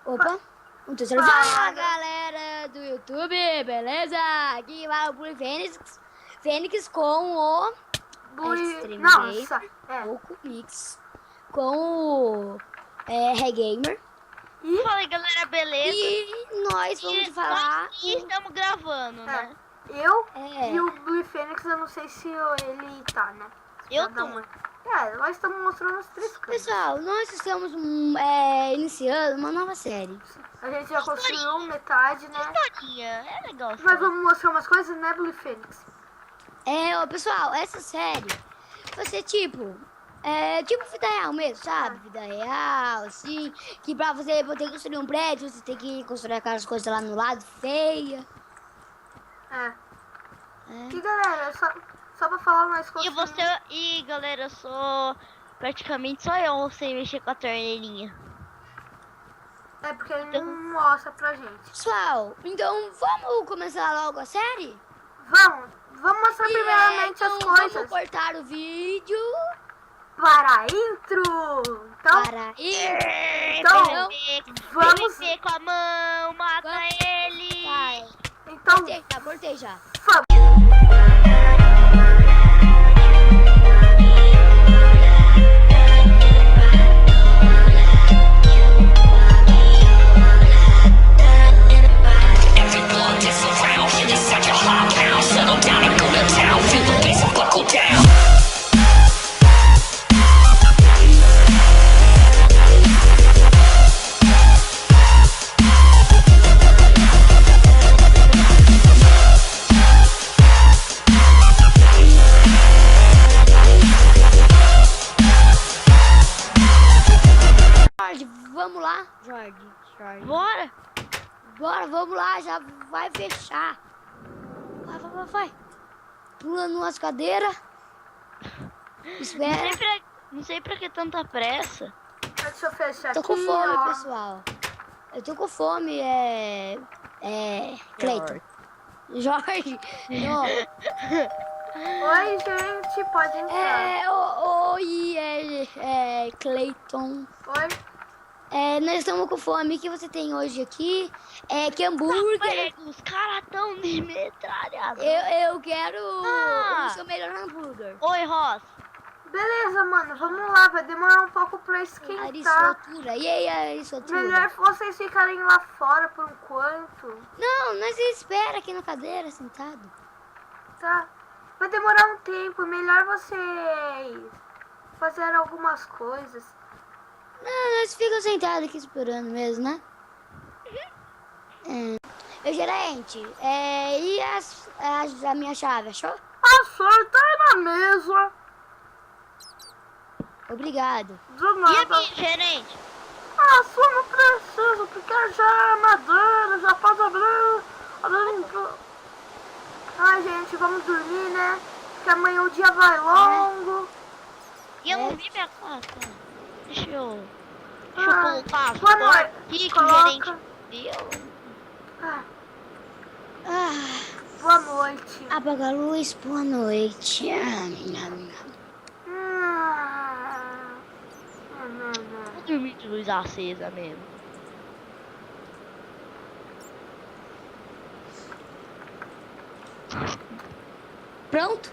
Opa, um terceiro. Fala, galera do YouTube, beleza? Aqui vai o Blue Fênix com o Extreme Nossa, Poco Mix com o Regamer. Fala aí, galera, beleza? E nós vamos falar. E estamos gravando, né? Eu e o Blue Fênix, eu não sei se ele tá, né? Eu tô. Nós estamos mostrando os 3 câmeras. Pessoal, nós estamos iniciando uma nova série. A gente já construiu metade, né? Historinha, é legal. Mas vamos mostrar umas coisas, né, Blue Fênix? Pessoal, essa série vai ser tipo vida real mesmo, sabe? Vida real, assim. Que pra você poder construir um prédio, você tem que construir aquelas coisas lá no lado, feia. E galera, só pra falar mais coisas. E galera, eu sou praticamente só eu sei mexer com a torneirinha. É porque ele não mostra pra gente. Pessoal, então vamos começar logo a série? Vamos mostrar primeiramente as coisas. Vamos cortar o vídeo para a intro. Então, vamos ver com a mão, mata ele. Vai. Então, cortei já. Vamos lá, Jorge. Bora, vamos lá, já vai fechar. Vai. Pulando umas cadeiras. Espera. Não sei pra que tanta pressa. Deixa eu fechar aqui. Tô com fome, pessoal. Eu tô com fome, Cleiton. Jorge. Oi, gente, pode entrar. Oi, Cleiton. Oi. Nós estamos com fome. O que você tem hoje aqui? Que hambúrguer. Os caras tão de metralhador. Eu quero o seu melhor hambúrguer. Oi, Ross. Beleza, mano, vamos lá. Vai demorar um pouco pra esquentar. Aristotura. E aí, Aristotura? Melhor vocês ficarem lá fora por enquanto. Não, nós espera aqui na cadeira, sentado. Tá. Vai demorar um tempo. Melhor vocês fazer algumas coisas. Não, nós ficamos sentados aqui esperando mesmo, né? Gerente, e a minha chave, achou? A senhora tá aí na mesa. Obrigado. De nada. E a minha, gerente? A sua não precisa, porque já é madeira, já pode abrir. Ai, gente, vamos dormir, né? Porque amanhã o dia vai longo. E eu não vi minha carta. Deixa eu colocar as boa noite. aqui que o gerente deu. Boa noite. Apaga a luz, boa noite. Vou dormir de luz acesa mesmo. Pronto?